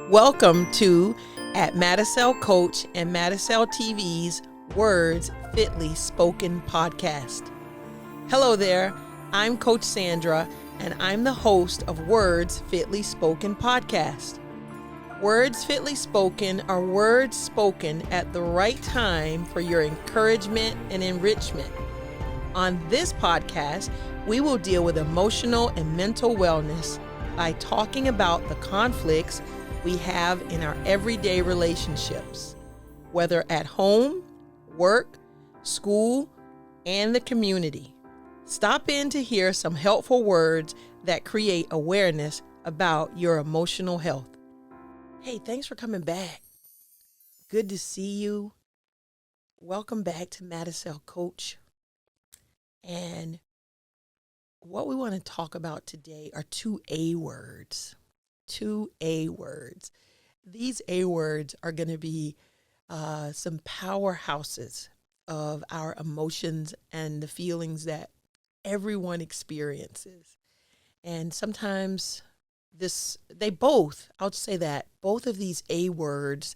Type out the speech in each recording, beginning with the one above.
Welcome to at MADISEL Coach and MADISEL TV's Words Fitly Spoken podcast. Hello there, I'm Coach Sandra, and I'm the host of Words Fitly Spoken podcast. Words Fitly Spoken are words spoken at the right time for your encouragement and enrichment. On this podcast, we will deal with emotional and mental wellness by talking about the conflicts we have in our everyday relationships, whether at home, work, school, and the community. Stop in to hear some helpful words that create awareness about your emotional health. Hey, thanks for coming back. Good to see you. Welcome back to MADISEL Coach. And what we want to talk about today are two A words. Two A words. These A words are going to be some powerhouses of our emotions and the feelings that everyone experiences. And sometimes both of these A words,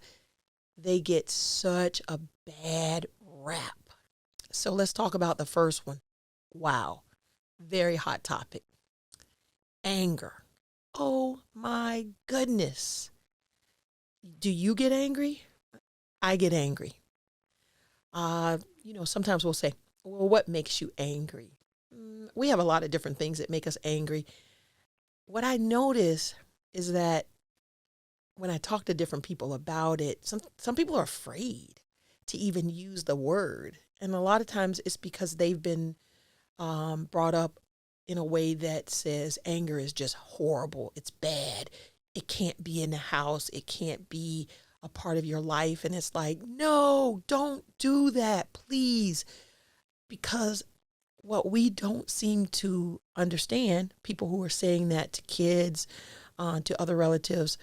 they get such a bad rap. So let's talk about the first one. Wow. Very hot topic. Anger. Oh my goodness. Do you get angry? I get angry. Sometimes we'll say, well, what makes you angry? We have a lot of different things that make us angry. What I notice is that when I talk to different people about it, some people are afraid to even use the word. And a lot of times it's because they've been brought up in a way that says anger is just horrible. It's bad. It can't be in the house. It can't be a part of your life. And it's like, no, don't do that, please. Because what we don't seem to understand, people who are saying that to kids, to other relatives,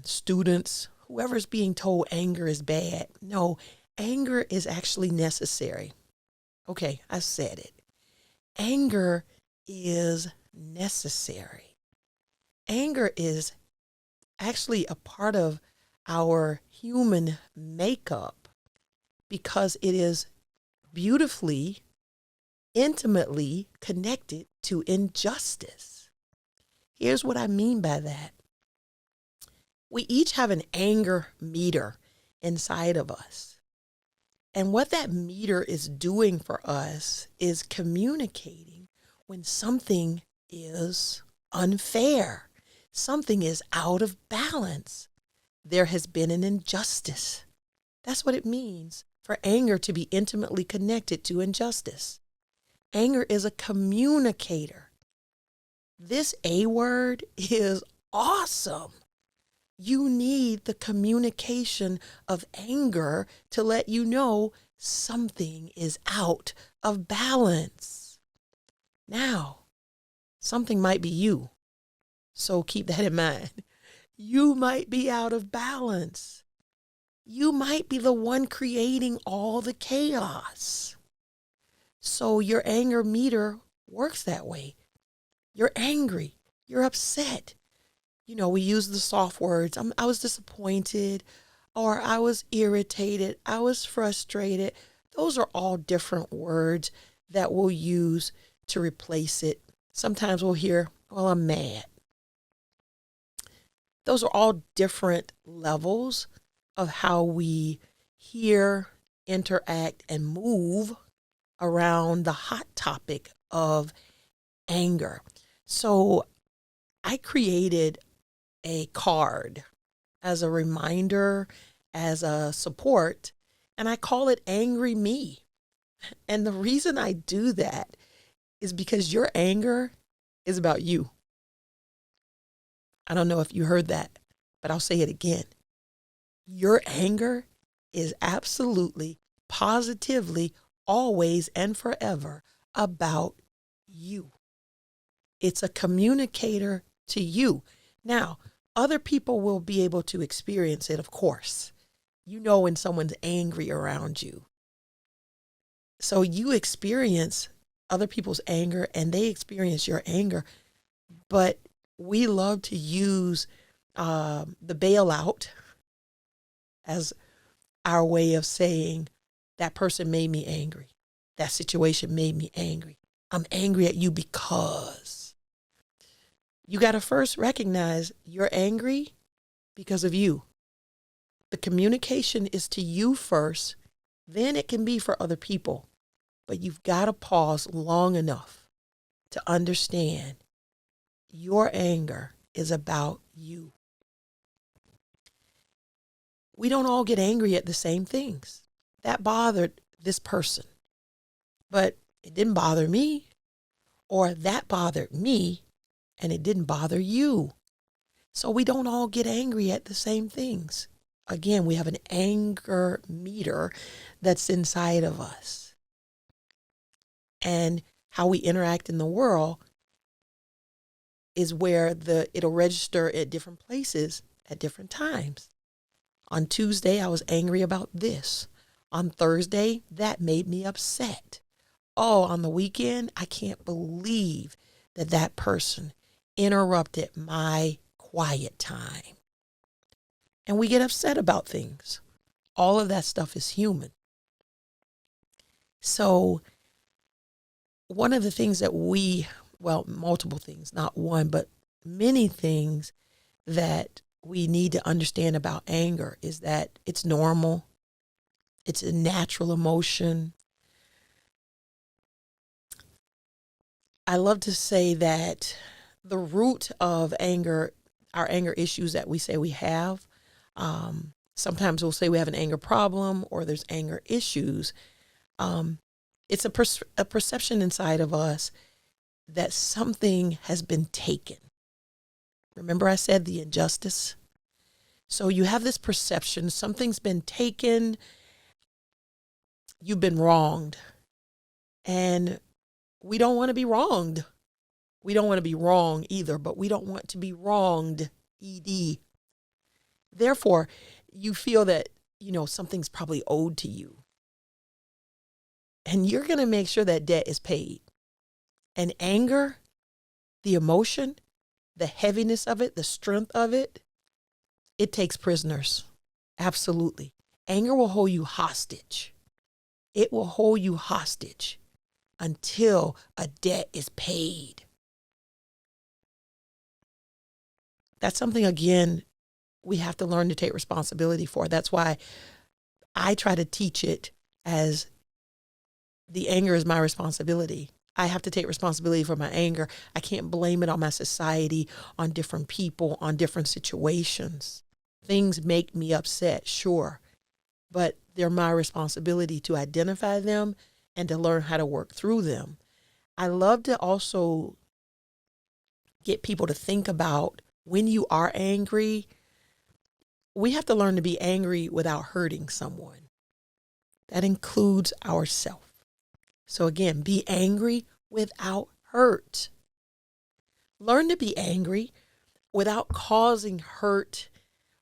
students, whoever's being told anger is bad. No, anger is actually necessary. Okay, I said it. Anger is necessary. Anger is actually a part of our human makeup because it is beautifully, intimately connected to injustice. Here's what I mean by that. We each have an anger meter inside of us. And what that meter is doing for us is communicating when something is unfair, something is out of balance. There has been an injustice. That's what it means for anger to be intimately connected to injustice. Anger is a communicator. This A word is awesome. You need the communication of anger to let you know something is out of balance. Now, something might be you, so keep that in mind. You might be out of balance. You might be the one creating all the chaos. So your anger meter works that way. You're angry. You're upset. We use the soft words. I was disappointed, or I was irritated. I was frustrated. Those are all different words that we'll use to replace it. Sometimes we'll hear, well, I'm mad. Those are all different levels of how we hear, interact, and move around the hot topic of anger. So I created a card as a reminder, as a support, and I call it Angry Me. And the reason I do that is because your anger is about you. I don't know if you heard that, but I'll say it again. Your anger is absolutely, positively, always and forever about you. It's a communicator to you. Now, other people will be able to experience it, of course. You know when someone's angry around you. So you experience other people's anger and they experience your anger. But we love to use the bailout as our way of saying that person made me angry. That situation made me angry. I'm angry at you because. You got to first recognize you're angry because of you. The communication is to you first, then it can be for other people. But you've got to pause long enough to understand your anger is about you. We don't all get angry at the same things. That bothered this person, but it didn't bother me. Or that bothered me and it didn't bother you. So we don't all get angry at the same things. Again, we have an anger meter that's inside of us. And how we interact in the world is where it'll register at different places at different times. On Tuesday, I was angry about this. On Thursday, that made me upset. Oh, on the weekend, I can't believe that person interrupted my quiet time. And we get upset about things. All of that stuff is human. So one of the things that multiple things, not one, but many things that we need to understand about anger is that it's normal. It's a natural emotion. I love to say that the root of anger, our anger issues that we say we have, sometimes we'll say we have an anger problem or there's anger issues. It's a perception inside of us that something has been taken. Remember I said the injustice? So you have this perception, something's been taken, you've been wronged. And we don't want to be wronged. We don't want to be wrong either, but we don't want to be wronged, ED. Therefore, you feel that, something's probably owed to you. And you're going to make sure that debt is paid. And anger, the emotion, the heaviness of it, the strength of it, it takes prisoners. Absolutely. Anger will hold you hostage. It will hold you hostage until a debt is paid. That's something, again, we have to learn to take responsibility for. That's why I try to teach it as the anger is my responsibility. I have to take responsibility for my anger. I can't blame it on my society, on different people, on different situations. Things make me upset, sure, but they're my responsibility to identify them and to learn how to work through them. I love to also get people to think about when you are angry, we have to learn to be angry without hurting someone. That includes ourselves. So again, be angry without hurt. Learn to be angry without causing hurt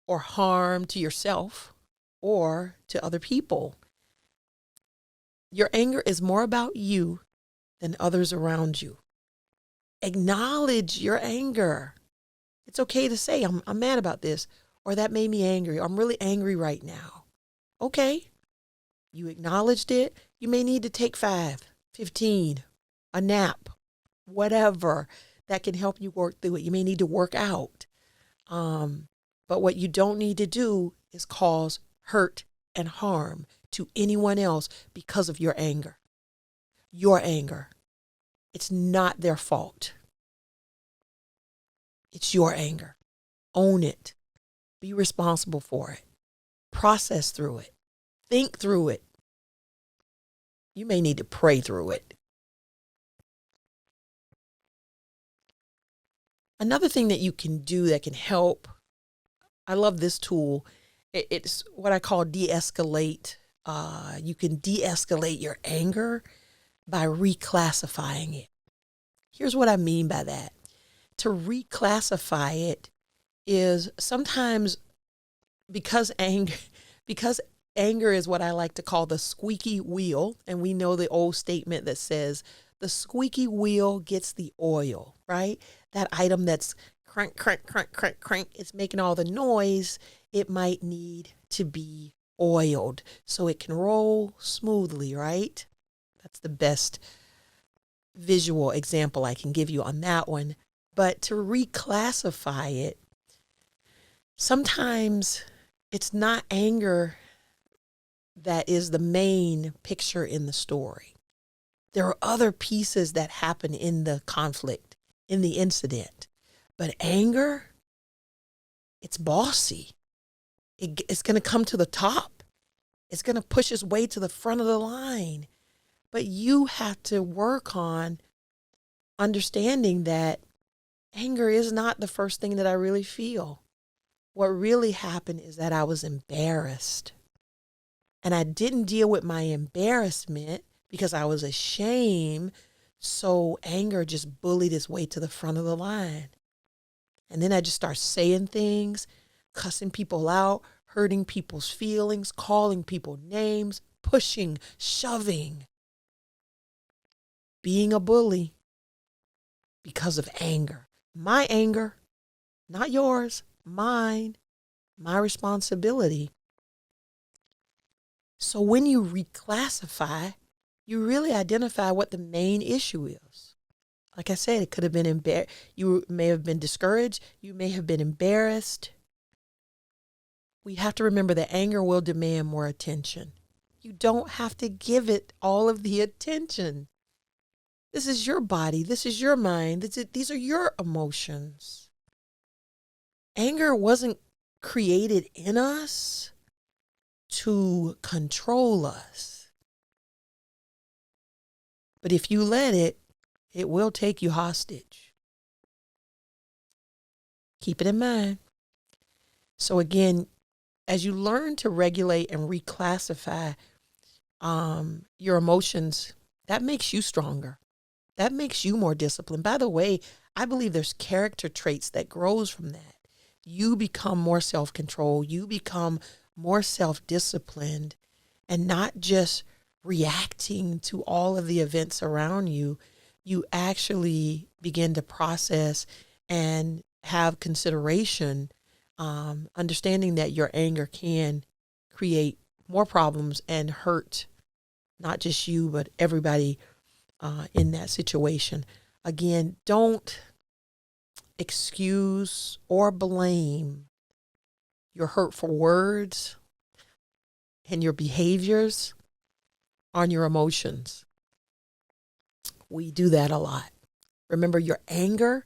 or harm to yourself or to other people. Your anger is more about you than others around you. Acknowledge your anger. It's okay to say, I'm mad about this, or that made me angry, or I'm really angry right now. Okay, you acknowledged it. You may need to take 5, 15, a nap, whatever that can help you work through it. You may need to work out. But what you don't need to do is cause hurt and harm to anyone else because of your anger. Your anger. It's not their fault. It's your anger. Own it. Be responsible for it. Process through it. Think through it. You may need to pray through it. Another thing that you can do that can help, I love this tool. It's what I call de-escalate. You can de-escalate your anger by reclassifying it. Here's what I mean by that. To reclassify it is sometimes because anger is what I like to call the squeaky wheel. And we know the old statement that says the squeaky wheel gets the oil, right? That item that's crank, crank, crank, crank, crank. It's making all the noise. It might need to be oiled so it can roll smoothly, right? That's the best visual example I can give you on that one. But to reclassify it, sometimes it's not anger that is the main picture in the story. There are other pieces that happen in the conflict, in the incident. But anger, it's bossy. It's going to come to the top. It's going to push its way to the front of the line. But you have to work on understanding that anger is not the first thing that I really feel. What really happened is that I was embarrassed. And I didn't deal with my embarrassment because I was ashamed. So anger just bullied its way to the front of the line. And then I just start saying things, cussing people out, hurting people's feelings, calling people names, pushing, shoving, being a bully because of anger. My anger, not yours, mine, my responsibility. So when you reclassify, you really identify what the main issue is. Like I said, it could have been you may have been discouraged. You may have been embarrassed. We have to remember that anger will demand more attention. You don't have to give it all of the attention. This is your body. This is your mind. These are your emotions. Anger wasn't created in us to control us. But if you let it, it will take you hostage. Keep it in mind. So again, as you learn to regulate and reclassify your emotions, that makes you stronger. That makes you more disciplined. By the way, I believe there's character traits that grows from that. You become more self-controlled. You become more self-disciplined and not just reacting to all of the events around you. You actually begin to process and have consideration, understanding that your anger can create more problems and hurt not just you, but everybody in that situation. Again, don't excuse or blame your hurtful words and your behaviors on your emotions. We do that a lot. Remember, your anger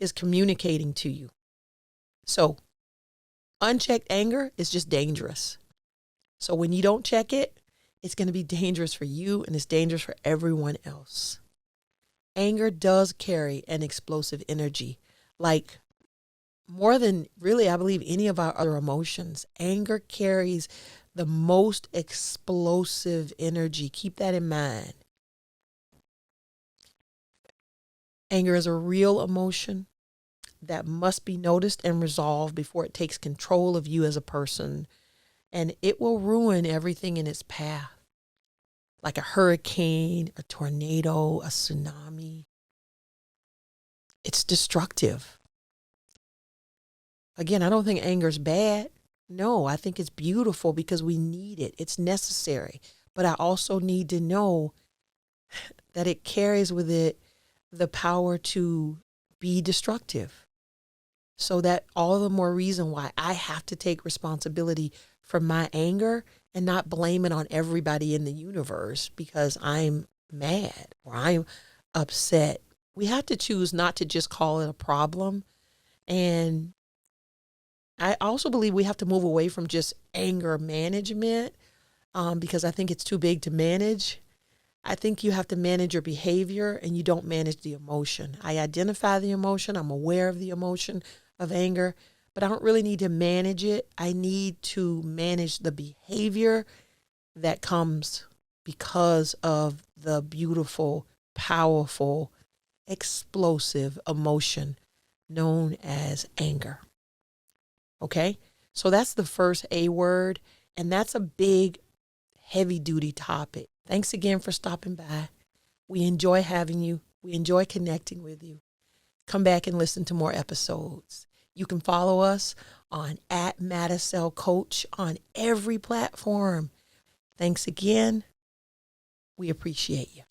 is communicating to you. So unchecked anger is just dangerous. So when you don't check it, it's going to be dangerous for you and it's dangerous for everyone else. Anger does carry an explosive energy, like more than really, I believe, any of our other emotions. Anger carries the most explosive energy. Keep that in mind. Anger is a real emotion that must be noticed and resolved before it takes control of you as a person. And it will ruin everything in its path, like a hurricane, a tornado, a tsunami. It's destructive. Again, I don't think anger is bad. No, I think it's beautiful because we need it. It's necessary. But I also need to know that it carries with it the power to be destructive. So that all the more reason why I have to take responsibility for my anger and not blame it on everybody in the universe because I'm mad or I'm upset. We have to choose not to just call it a problem. And I also believe we have to move away from just anger management because I think it's too big to manage. I think you have to manage your behavior and you don't manage the emotion. I identify the emotion. I'm aware of the emotion of anger, but I don't really need to manage it. I need to manage the behavior that comes because of the beautiful, powerful, explosive emotion known as anger. Okay? So that's the first A word, and that's a big, heavy-duty topic. Thanks again for stopping by. We enjoy having you. We enjoy connecting with you. come back and listen to more episodes. You can follow us on @MADISEL on every platform. Thanks again. We appreciate you.